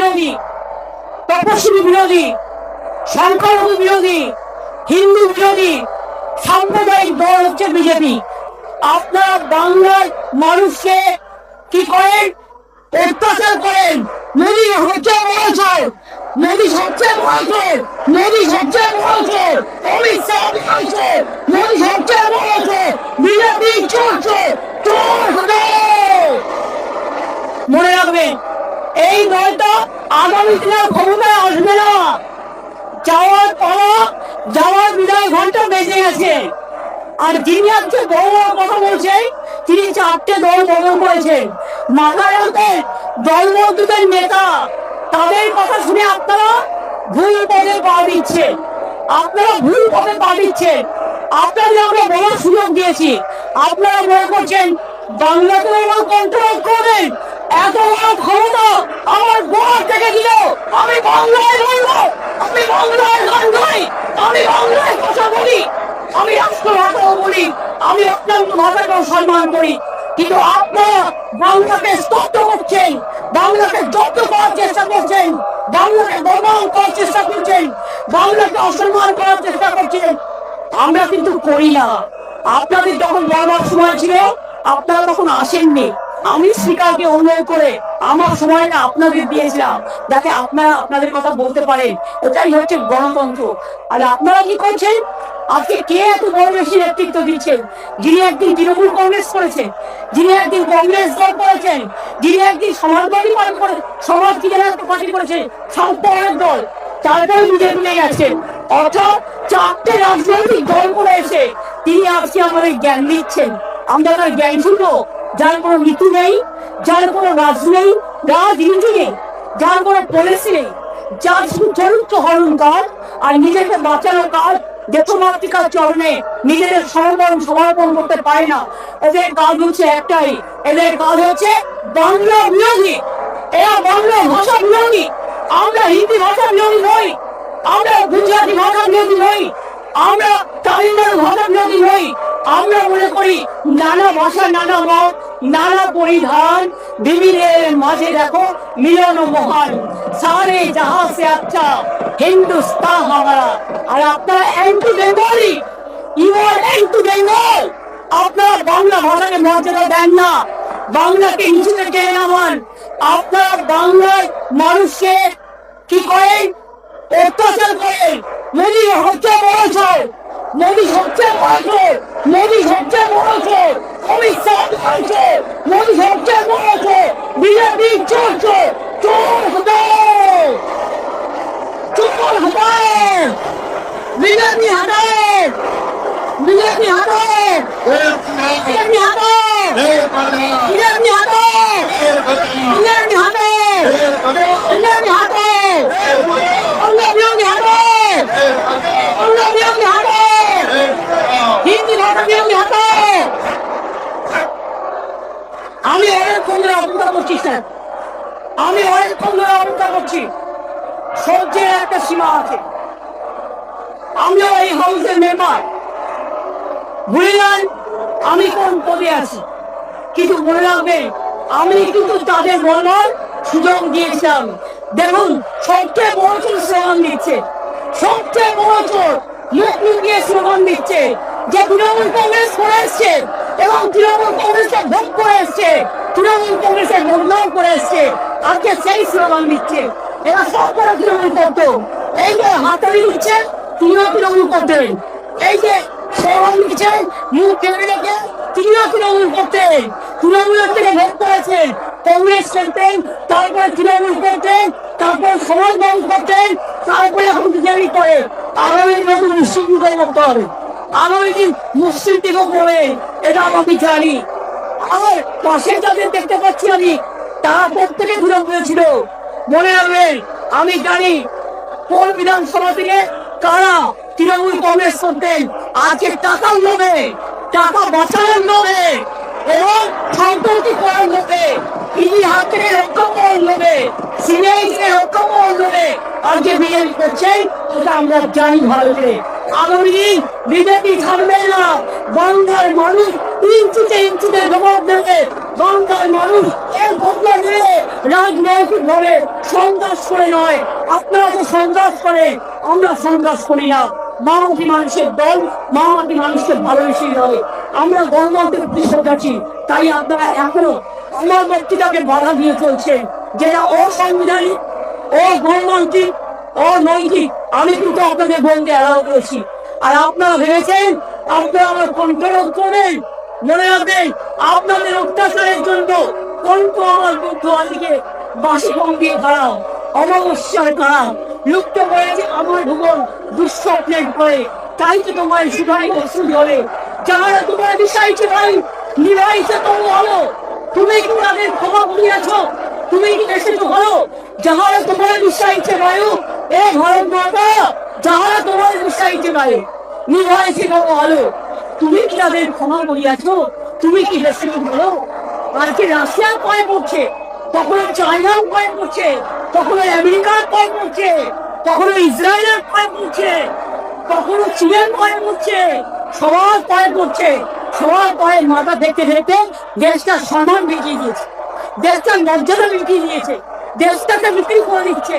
বিরোধী, তপশিলি বিরোধী, সংখ্যালঘু বিরোধী, হিন্দু বিরোধী সাম্প্রদায়িক দল হচ্ছে বিজেপি। আপনারা বাংলার মানুষকে কি করেন? অত্যাচার করেন। মোদী হচ্ছে বড়, মোদী সবচেয়ে বড়, মোদী সবচেয়ে বড়, অমিত শাহ বলছে মোদী সবচেয়ে বড়, বিজেপি চলছে। মনে রাখবেন, এই দলটা আগামী দিনের ক্ষমতায় আসবে না। যাওয়ার পর যাওয়ার বিদায় ঘন্টা বেজে গেছে। আর যিনি আজকে বড় বড় কথা বলছেন, তিনি 4টে দল গঠন করেছেন। মাথায় রাখবেন, দলবদ্ধদের নেতা, তাদের কথা শুনে আপনারা ভুল পথে পা দিচ্ছেন। আপনারা ভুল পথে পা দিচ্ছেন। আপনাদের আমরা বড় সুযোগ দিয়েছি, আপনারা মনে করছেন বাংলাকে এবার কন্ট্রোল করবেন। এত বড় ক্ষমতা আমার গোড়া থেকে দিল। আমি বাংলায় বলবো, আমি বাংলায় গান গাই, আমি বাংলায় কথা বলি, আমি রাষ্ট্রভাষাও বলি, আমি অত্যন্ত ভাষাকেও সম্মান করি। কিন্তু আপনারা বাংলাকে স্তব্ধ করছেন, বাংলাকে জব্দ করার চেষ্টা করছেন, বাংলাকে বদনাম করার চেষ্টা করছেন, বাংলাকে অসম্মান করার চেষ্টা করছেন। আমরা কিন্তু করি না। আপনাদের যখন বড় সময় ছিল, আপনারা তখন আসেননি। আমি স্পিকারকে অনুরোধ করে আমার সময়টা আপনাদের দিয়েছিলাম, যাতে আপনারা আপনাদের কথা বলতে পারেন। এটাই হচ্ছে গণতন্ত্র। আর আপনারা কি করছেন? আজকে কে এত বড় বেশি নেতৃত্ব দিচ্ছেন? যিনি একদিন তৃণমূল কংগ্রেস করেছেন, যিনি একদিন কংগ্রেস দল করেছেন, যিনি একদিন সমাজবাদী পার্টি করে, সমাজ কি যেন একটা পার্টি করেছেন, সাম্প্রদায়িক দল, তারপরে বিজেপি গেছেন। অর্থাৎ 4টে রাজনৈতিক দল করে এসে তিনি আজকে আমাদের জ্ঞান দিচ্ছেন। আমরা তার জ্ঞান শুনবো? যার কোনো নীতি নেই, যার কোনো রাজনীতি নেই, যার কোনো পলিসি নেই, যার শুধু চরিত্র হরণ কাজ আর নিজেকে বাঁচানোর কাজ, দেশমাতৃকার চরণে নিজেদের সমর্পণ করতে পারে না। এদের কাজ হচ্ছে একটাই, এদের কাজ হচ্ছে বাংলা বিরোধী। এরা বাংলা ভাষা বিরোধী। আমরা হিন্দি ভাষা বিরোধী নই, আমরা গুজরাটি ভাষা বিরোধী নই, আমরা তামিলনাড়ু ভাষা বিরোধী নই। আমরা মনে করি নানা ভাষা, নানা মত, নানা পরিধান, বিবিধের মাঝে দেখো মিলন মহান, সারে জাহাঁ সে আচ্ছা হিন্দুস্তান হামারা। আর আপনারা anti Bengali, you are anti Bengal. আপনারা বাংলা ভাষাকে মর্যাদা দেন না, বাংলাকে নিচুতে টেনে নামান। আপনারা বাংলার মানুষকে কি করেন? অত্যাচার করেন। মোদী হচ্ছে বড়, মোদী সবচেয়ে বড়, মোদী সবচেয়ে বড়, অমিত শাহ বলছে মোদী সবচেয়ে বড়, বিজেপি চলছে। চোর হটাও, চোর হটাও, বিজেপি হটাও, বিজেপি হটাও, বিজেপি হটাও, বিজেপি হটাও, বিজেপি হটাও, বিজেপি হটাও, বিরোধী হটাও, বিরোধী হটাও, হিন্দি ভাষা বিরোধী হটাও। আমি অনেকক্ষণ ধরে অপেক্ষা করছি স্যার, আমি অনেকক্ষণ ধরে অপেক্ষা করছি। সহ্যের একটা সীমা আছে। আমিও এই হাউসের মেম্বার, বুঝলেন আমি কোন পদে আছি। কিন্তু মনে রাখবেন, আমি কিন্তু তাদের বলার সুযোগ দিয়েছিলাম। দেখুন, সবচেয়ে বড় চোর স্লোগান দিচ্ছে, সবচেয়ে বড় চোর মুখ লুকিয়ে স্লোগান দিচ্ছে যে তৃণমূল কংগ্রেস করে এসছে এবং তৃণমূল কংগ্রেসকে ভোট করে এসছে, তৃণমূল কংগ্রেসের বদনাম করে এসছে। আজকে সেই স্লোগান দিচ্ছে। এরা সব করে তৃণমূল করতো। এই যে হাতালি দিচ্ছে, তিনিও তৃণমূল করতেন। এই যে স্লোগান দিচ্ছেন মুখ কেড়ে রেখে, তিনিও তৃণমূল করতেন। তৃণমূলের থেকে ভোট করেছেন, কংগ্রেস করতেন, তারপরে তৃণমূল করতেন, তারপর সমাজবাদী করতেন, তারপরে এখন বিজেপি করে। আগামী দিনে মুসলিম দিকে করতে হবে, আগামী দিন মুসলিম দিকেও করে, এটা আমি জানি। আর পাশে যাদের দেখতে পাচ্ছি আমি, তারা প্রত্যেকে তৃণমূল ছিল। মনে রাখবেন, আমি জানি কোন বিধানসভা থেকে কারা তৃণমূল কংগ্রেস করতেন। আজকে টাকার লোভে, টাকা বাঁচানোর লোভে এবং সম্পত্তি করার লোভে, ইতিহাস থেকে রক্ষা করার লোভে, সিবিআই থেকে রক্ষা করার লোভে আজকে বিজেপি করছেন। এটা আমরা জানি ভালো করে। আগামী দিন বিজেপি থাকবে না। বাংলার মানুষ ইঞ্চিতে ইঞ্চিতে জবাব দেবে বাংলার মানুষ এর বদলা নিয়ে রাজনৈতিক ভাবে সংঘর্ষ করে নয়। আপনারা যে সংঘর্ষ করে, আমরা সংঘর্ষ করি না। মামাটি মানুষের দল, মামাটি মানুষকে ভালোবেসেই নয়। আমরা গণতন্ত্রের পৃষ্ঠে আছি, তাই আপনারা এখনো আমার বক্তৃতাকে বাধা দিয়ে চলছেন, যেটা অসাংবিধানিক, অগণতান্ত্রিক, অনৈতিক। আমি কিন্তু আপনাদের বলতে এড়াও করেছি। আর আপনারা ভেবেছেন আপনারা আমার কন্ট্রোল করবেন। মনে রাখবেন, আপনাদের অত্যাচারের জন্য কণ্ঠ আমার বুদ্ধবাদীকে বাসি দিয়ে খারাপ, অমাবস্যায় খারাপ, লুপ্ত করেছে আমার ভুবন দুঃস্বপ্নের করে। তাই তো তোমার সুধাই ওষুধ হবে, যারা তোমার বিষয়ছে ভাই নিভাইছে তবু হলো। তুমি কি তাদের ক্ষমা করিয়াছ? তুমি কি এসেছো হলো? যাহারা তোমার বিষয়ছে বায়ু, এ ভারত মাতা, যাহারা তোমার বিষয়ছে বায়ু নিভাইছে তবু হলো। তুমি কি তাদের ক্ষমা করিয়াছ? তুমি কি এসেছো হলো? আজকে রাশিয়ার কয়ে পড়ছে, কখনো চায়নার কয়ে পড়ছে, কখনো আমেরিকার কয়ে পড়ছে, কখনো ইসরায়েলের কয়ে পড়ছে, কখনো চীনের কয়ে পড়ছে, সবার কয়ে পড়ছে। সবার কয়ে মাথা দেখতে দেখতে দেশটার সম্মান বিকিয়ে দিয়েছে, দেশটার মর্যাদা বিকিয়ে দিয়েছে, দেশটাকে বিক্রি করে দিচ্ছে।